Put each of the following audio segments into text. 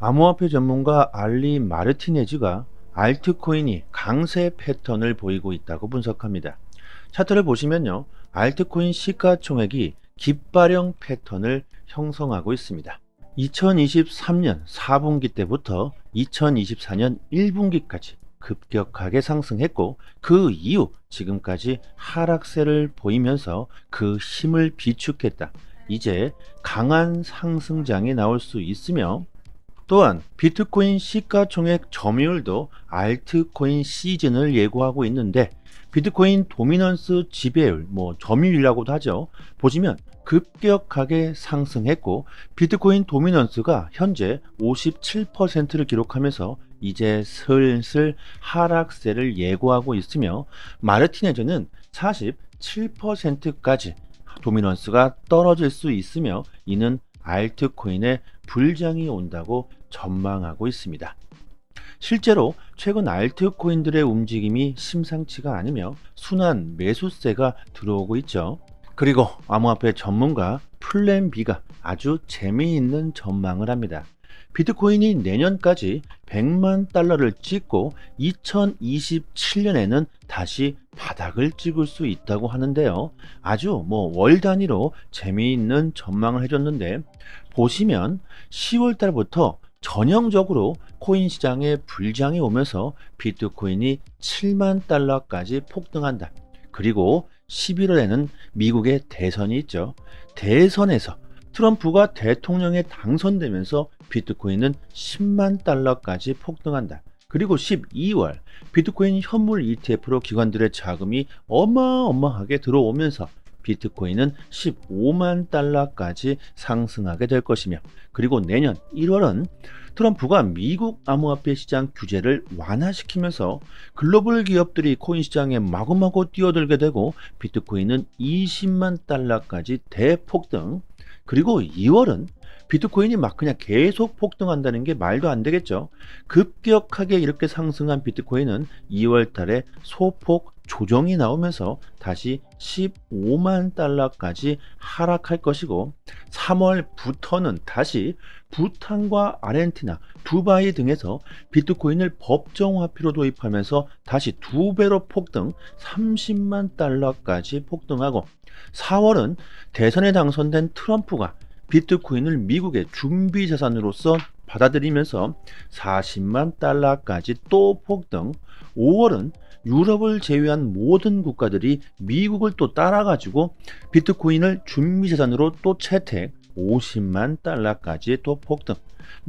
암호화폐 전문가 알리 마르티네즈가 알트코인이 강세 패턴을 보이고 있다고 분석합니다. 차트를 보시면요, 알트코인 시가총액이 깃발형 패턴을 형성하고 있습니다. 2023년 4분기 때부터 2024년 1분기까지 급격하게 상승했고, 그 이후 지금까지 하락세를 보이면서 그 힘을 비축했다. 이제 강한 상승장이 나올 수 있으며, 또한 비트코인 시가총액 점유율도 알트코인 시즌을 예고하고 있는데, 비트코인 도미넌스 지배율, 점유율이라고도 하죠. 보시면 급격하게 상승했고, 비트코인 도미넌스가 현재 57%를 기록하면서 이제 슬슬 하락세를 예고하고 있으며, 마르티네즈는 47%까지 도미넌스가 떨어질 수 있으며, 이는 알트코인에 불장이 온다고 전망하고 있습니다. 실제로 최근 알트코인들의 움직임이 심상치가 않으며 순환 매수세가 들어오고 있죠. 그리고 암호화폐 전문가 플랜 B가 아주 재미있는 전망을 합니다. 비트코인이 내년까지 100만 달러를 찍고 2027년에는 다시 바닥을 찍을 수 있다고 하는데요. 아주 월 단위로 재미있는 전망을 해줬는데, 보시면 10월 달부터 전형적으로 코인 시장에 불장이 오면서 비트코인이 7만 달러까지 폭등한다. 그리고 11월에는 미국의 대선이 있죠. 대선에서 트럼프가 대통령에 당선되면서 비트코인은 10만 달러까지 폭등한다. 그리고 12월 비트코인 현물 ETF로 기관들의 자금이 어마어마하게 들어오면서 비트코인은 15만 달러까지 상승하게 될 것이며, 그리고 내년 1월은 트럼프가 미국 암호화폐 시장 규제를 완화시키면서 글로벌 기업들이 코인 시장에 마구마구 뛰어들게 되고 비트코인은 20만 달러까지 대폭등. 그리고 2월은 비트코인이 막 그냥 계속 폭등한다는 게 말도 안 되겠죠. 급격하게 이렇게 상승한 비트코인은 2월 달에 소폭 조정이 나오면서 다시 15만 달러까지 하락할 것이고, 3월부터는 다시 부탄과 아르헨티나, 두바이 등에서 비트코인을 법정화폐로 도입하면서 다시 2배로 폭등, 30만 달러까지 폭등하고, 4월은 대선에 당선된 트럼프가 비트코인을 미국의 준비자산으로서 받아들이면서 40만 달러까지 또 폭등, 5월은 유럽을 제외한 모든 국가들이 미국을 또 따라가지고 비트코인을 준비자산으로 또 채택, 50만 달러까지 또 폭등.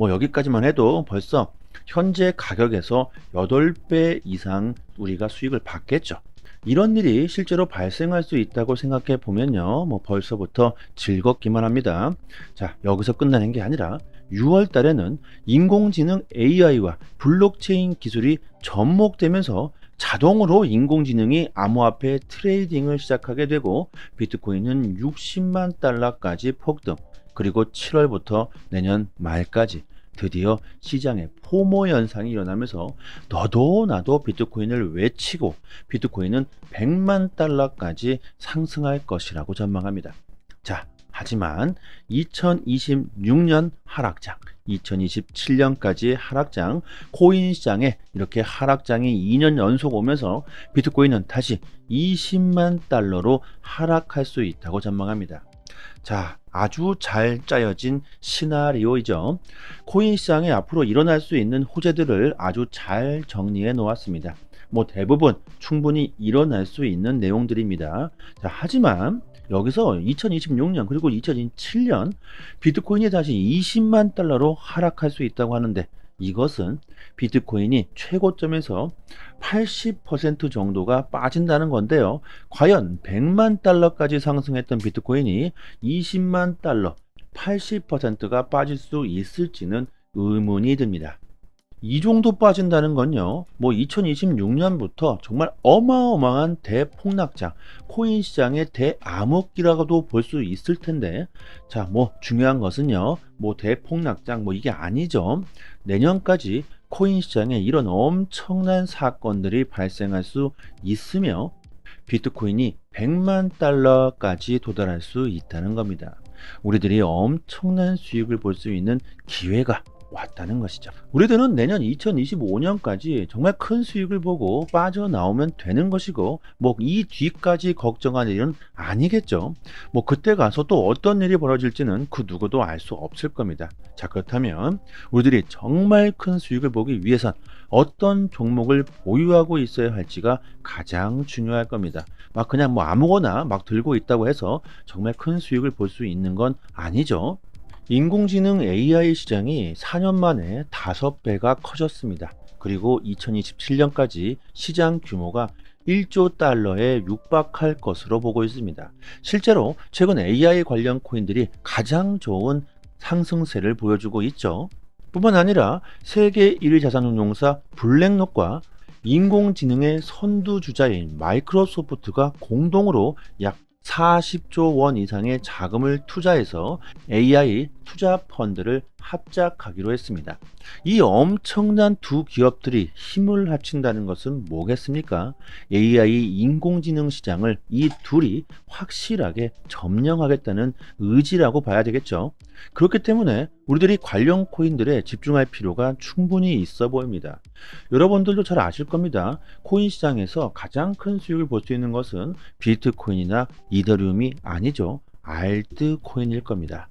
여기까지만 해도 벌써 현재 가격에서 8배 이상 우리가 수익을 받겠죠. 이런 일이 실제로 발생할 수 있다고 생각해 보면요, 벌써부터 즐겁기만 합니다. 자, 여기서 끝나는 게 아니라 6월 달에는 인공지능 AI와 블록체인 기술이 접목되면서 자동으로 인공지능이 암호화폐 트레이딩을 시작하게 되고, 비트코인은 60만 달러까지 폭등. 그리고 7월부터 내년 말까지 드디어 시장에 포모 현상이 일어나면서 너도 나도 비트코인을 외치고 비트코인은 100만 달러까지 상승할 것이라고 전망합니다. 자, 하지만 2026년 하락장, 2027년까지 하락장, 코인 시장에 이렇게 하락장이 2년 연속 오면서 비트코인은 다시 20만 달러로 하락할 수 있다고 전망합니다. 자, 아주 잘 짜여진 시나리오이죠. 코인 시장에 앞으로 일어날 수 있는 호재들을 아주 잘 정리해 놓았습니다. 대부분 충분히 일어날 수 있는 내용들입니다. 자, 하지만 여기서 2026년 그리고 2027년 비트코인이 다시 20만 달러로 하락할 수 있다고 하는데, 이것은 비트코인이 최고점에서 80% 정도가 빠진다는 건데요. 과연 100만 달러까지 상승했던 비트코인이 20만 달러, 80%가 빠질 수 있을지는 의문이 듭니다. 이 정도 빠진다는 건요, 2026년부터 정말 어마어마한 대폭락장, 코인 시장의 대암흑기라고도 볼 수 있을 텐데, 자, 중요한 것은요, 대폭락장 이게 아니죠. 내년까지 코인 시장에 이런 엄청난 사건들이 발생할 수 있으며 비트코인이 100만 달러까지 도달할 수 있다는 겁니다. 우리들이 엄청난 수익을 볼 수 있는 기회가 왔다는 것이죠. 우리들은 내년 2025년까지 정말 큰 수익을 보고 빠져나오면 되는 것이고, 뭐 이 뒤까지 걱정할 일은 아니겠죠. 뭐 그때 가서 또 어떤 일이 벌어질지는 그 누구도 알 수 없을 겁니다. 자, 그렇다면 우리들이 정말 큰 수익을 보기 위해선 어떤 종목을 보유하고 있어야 할지가 가장 중요할 겁니다. 막 그냥 뭐 아무거나 막 들고 있다고 해서 정말 큰 수익을 볼 수 있는 건 아니죠. 인공지능 AI 시장이 4년 만에 5배가 커졌습니다. 그리고 2027년까지 시장 규모가 1조 달러에 육박할 것으로 보고 있습니다. 실제로 최근 AI 관련 코인들이 가장 좋은 상승세를 보여주고 있죠. 뿐만 아니라 세계 1위 자산운용사 블랙록과 인공지능의 선두주자인 마이크로소프트가 공동으로 약 40조 원 이상의 자금을 투자해서 AI 투자 펀드를 합작하기로 했습니다. 이 엄청난 두 기업들이 힘을 합친다는 것은 뭐겠습니까? AI 인공지능 시장을 이 둘이 확실하게 점령하겠다는 의지라고 봐야 되겠죠. 그렇기 때문에 우리들이 관련 코인들에 집중할 필요가 충분히 있어 보입니다. 여러분들도 잘 아실 겁니다. 코인 시장에서 가장 큰 수익을 볼 수 있는 것은 비트코인이나 이더리움이 아니죠. 알트코인일 겁니다.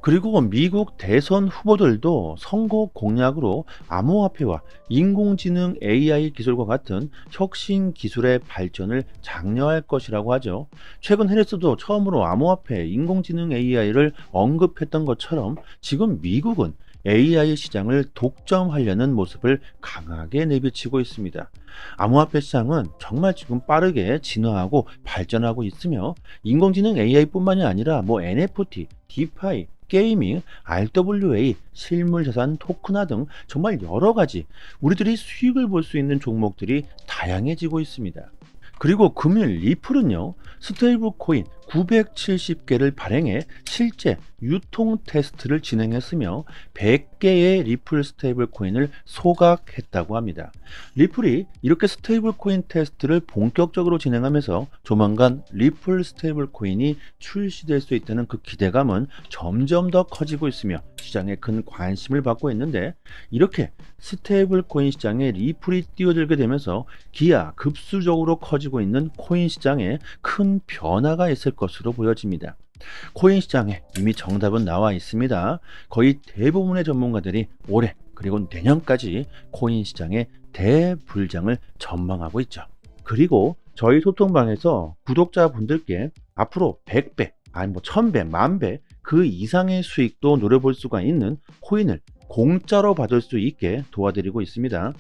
그리고 미국 대선 후보들도 선거 공약으로 암호화폐와 인공지능 AI 기술과 같은 혁신 기술의 발전을 장려할 것이라고 하죠. 최근 해리스도 처음으로 암호화폐, 인공지능 AI를 언급했던 것처럼 지금 미국은 AI 시장을 독점하려는 모습을 강하게 내비치고 있습니다. 암호화폐 시장은 정말 지금 빠르게 진화하고 발전하고 있으며 인공지능 AI뿐만이 아니라 뭐 NFT, DeFi, 게이밍, RWA, 실물자산, 토큰화 등 정말 여러가지 우리들이 수익을 볼 수 있는 종목들이 다양해지고 있습니다. 그리고 금일 리플은요, 스테이블 코인 970개를 발행해 실제 유통 테스트를 진행했으며 100개의 리플 스테이블 코인을 소각했다고 합니다. 리플이 이렇게 스테이블 코인 테스트를 본격적으로 진행하면서 조만간 리플 스테이블 코인이 출시될 수 있다는 그 기대감은 점점 더 커지고 있으며 시장에 큰 관심을 받고 있는데, 이렇게 스테이블 코인 시장에 리플이 뛰어들게 되면서 기하급수적으로 커지고 있는 코인 시장에 큰 변화가 있을 것으로 보여집니다. 코인 시장에 이미 정답은 나와 있습니다. 거의 대부분의 전문가들이 올해 그리고 내년까지 코인 시장의 대불장을 전망하고 있죠. 그리고 저희 소통방에서 구독자분들께 앞으로 100배, 아니 뭐 1000배, 10,000배 그 이상의 수익도 노려볼 수가 있는 코인을 공짜로 받을 수 있게 도와드리고 있습니다.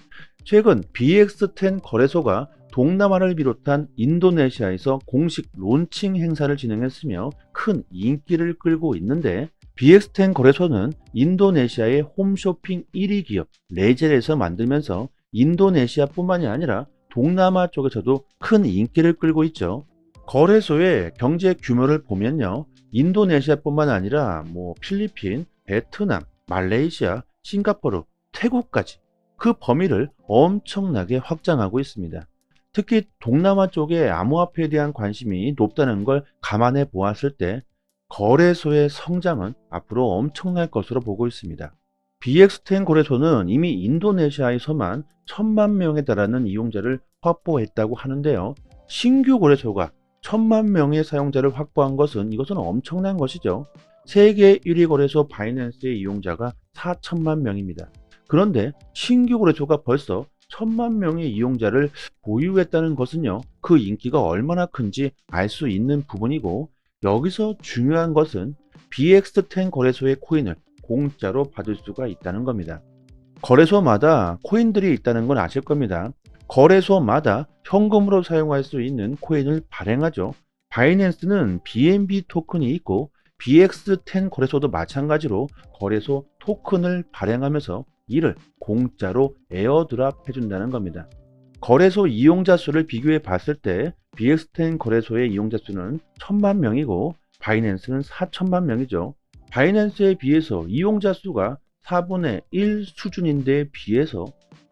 최근 BX10 거래소가 동남아를 비롯한 인도네시아에서 공식 론칭 행사를 진행했으며 큰 인기를 끌고 있는데, BX10 거래소는 인도네시아의 홈쇼핑 1위 기업 레젤에서 만들면서 인도네시아뿐만이 아니라 동남아 쪽에서도 큰 인기를 끌고 있죠. 거래소의 경제 규모를 보면요, 인도네시아뿐만 아니라 뭐 필리핀, 베트남, 말레이시아, 싱가포르, 태국까지 그 범위를 엄청나게 확장하고 있습니다. 특히 동남아 쪽에 암호화폐에 대한 관심이 높다는 걸 감안해 보았을 때 거래소의 성장은 앞으로 엄청날 것으로 보고 있습니다. BX10 거래소는 이미 인도네시아에서만 1,000만 명에 달하는 이용자를 확보했다고 하는데요. 신규 거래소가 1,000만 명의 사용자를 확보한 것은 이것은 엄청난 것이죠. 세계 1위 거래소 바이낸스의 이용자가 4천만 명입니다. 그런데 신규 거래소가 벌써 1,000만 명의 이용자를 보유했다는 것은요, 그 인기가 얼마나 큰지 알 수 있는 부분이고, 여기서 중요한 것은 BX10 거래소의 코인을 공짜로 받을 수가 있다는 겁니다. 거래소마다 코인들이 있다는 건 아실 겁니다. 거래소마다 현금으로 사용할 수 있는 코인을 발행하죠. 바이낸스는 BNB 토큰이 있고 BX10 거래소도 마찬가지로 거래소 토큰을 발행하면서 이를 공짜로 에어드랍 해준다는 겁니다. 거래소 이용자 수를 비교해 봤을 때 BX10 거래소의 이용자 수는 1,000만 명이고 바이낸스는 4천만 명이죠. 바이낸스에 비해서 이용자 수가 4분의 1 수준인데 비해서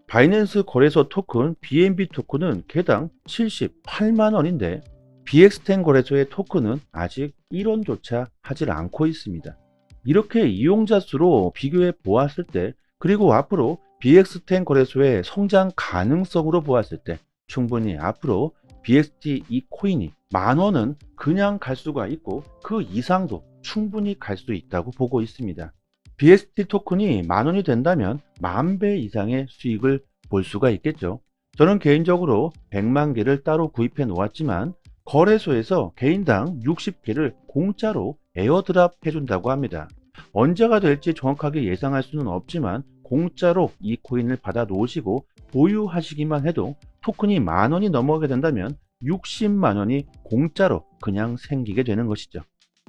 바이낸스 거래소 토큰 BNB 토큰은 개당 78만 원인데 BX10 거래소의 토큰은 아직 1원조차 하질 않고 있습니다. 이렇게 이용자 수로 비교해 보았을 때, 그리고 앞으로 BX10 거래소의 성장 가능성으로 보았을 때 충분히 앞으로 BXT 이 코인이 10,000원은 그냥 갈 수가 있고 그 이상도 충분히 갈 수 있다고 보고 있습니다. BXT 토큰이 10,000원이 된다면 10,000배 이상의 수익을 볼 수가 있겠죠. 저는 개인적으로 100만 개를 따로 구입해 놓았지만 거래소에서 개인당 60개를 공짜로 에어드랍 해준다고 합니다. 언제가 될지 정확하게 예상할 수는 없지만 공짜로 이 코인을 받아 놓으시고 보유하시기만 해도 토큰이 10,000원이 넘어가게 된다면 60만 원이 공짜로 그냥 생기게 되는 것이죠.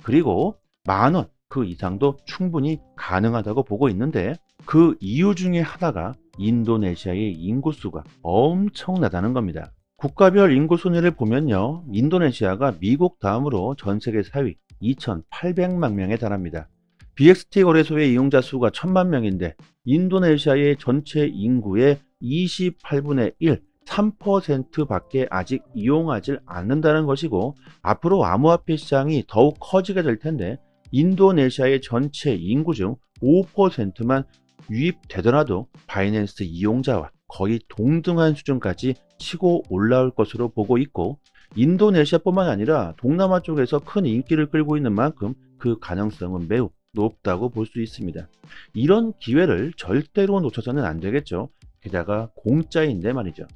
그리고 10,000원 그 이상도 충분히 가능하다고 보고 있는데, 그 이유 중에 하나가 인도네시아의 인구수가 엄청나다는 겁니다. 국가별 인구 순위를 보면요, 인도네시아가 미국 다음으로 전 세계 4위 2,800만 명에 달합니다. BXT 거래소의 이용자 수가 1,000만 명인데 인도네시아의 전체 인구의 28분의 1, 3%밖에 아직 이용하지 않는다는 것이고, 앞으로 암호화폐 시장이 더욱 커지게 될 텐데 인도네시아의 전체 인구 중 5%만 유입되더라도 바이낸스 이용자와 거의 동등한 수준까지 치고 올라올 것으로 보고 있고, 인도네시아뿐만 아니라 동남아 쪽에서 큰 인기를 끌고 있는 만큼 그 가능성은 매우 높다고 볼 수 있습니다. 이런 기회를 절대로 놓쳐서는 안 되겠죠. 게다가 공짜인데 말이죠.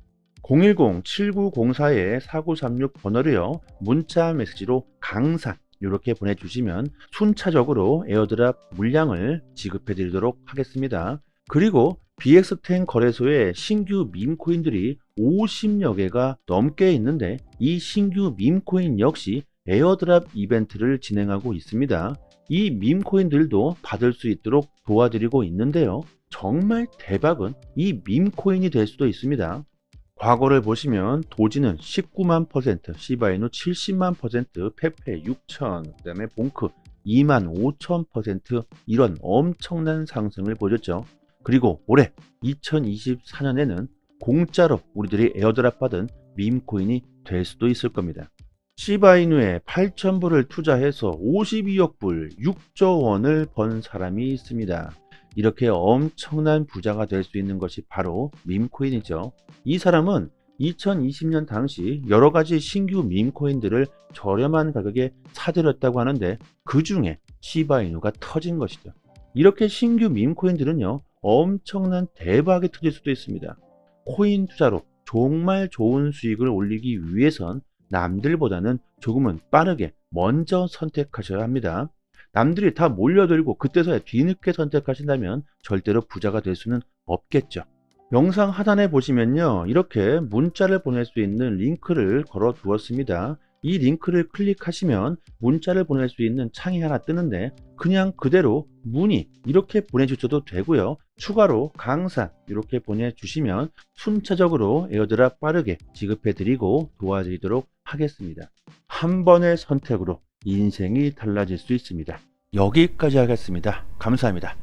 010-7904-4936 번호로요, 문자 메시지로 강산 이렇게 보내주시면 순차적으로 에어드랍 물량을 지급해 드리도록 하겠습니다. 그리고 BX10 거래소에 신규 밈코인들이 50여 개가 넘게 있는데 이 신규 밈코인 역시 에어드랍 이벤트를 진행하고 있습니다. 이 밈코인들도 받을 수 있도록 도와드리고 있는데요, 정말 대박은 이 밈코인이 될 수도 있습니다. 과거를 보시면 도지는 19만 %, 시바이누 70만 %, 페페 6천, 그 다음에 봉크 2만 5천 %, 이런 엄청난 상승을 보였죠. 그리고 올해 2024년에는 공짜로 우리들이 에어드랍 받은 밈코인이 될 수도 있을 겁니다. 시바이누에 8,000불을 투자해서 52억 불, 6조 원을 번 사람이 있습니다. 이렇게 엄청난 부자가 될 수 있는 것이 바로 밈코인이죠. 이 사람은 2020년 당시 여러가지 신규 밈코인들을 저렴한 가격에 사들였다고 하는데 그 중에 시바이누가 터진 것이죠. 이렇게 신규 밈코인들은요, 엄청난 대박이 터질 수도 있습니다. 코인 투자로 정말 좋은 수익을 올리기 위해선 남들보다는 조금은 빠르게 먼저 선택하셔야 합니다. 남들이 다 몰려들고 그때서야 뒤늦게 선택하신다면 절대로 부자가 될 수는 없겠죠. 영상 하단에 보시면요, 이렇게 문자를 보낼 수 있는 링크를 걸어 두었습니다. 이 링크를 클릭하시면 문자를 보낼 수 있는 창이 하나 뜨는데 그냥 그대로 문의 이렇게 보내주셔도 되고요, 추가로 강산 이렇게 보내주시면 순차적으로 에어드랍 빠르게 지급해 드리고 도와드리도록 하겠습니다. 한 번의 선택으로 인생이 달라질 수 있습니다. 여기까지 하겠습니다. 감사합니다.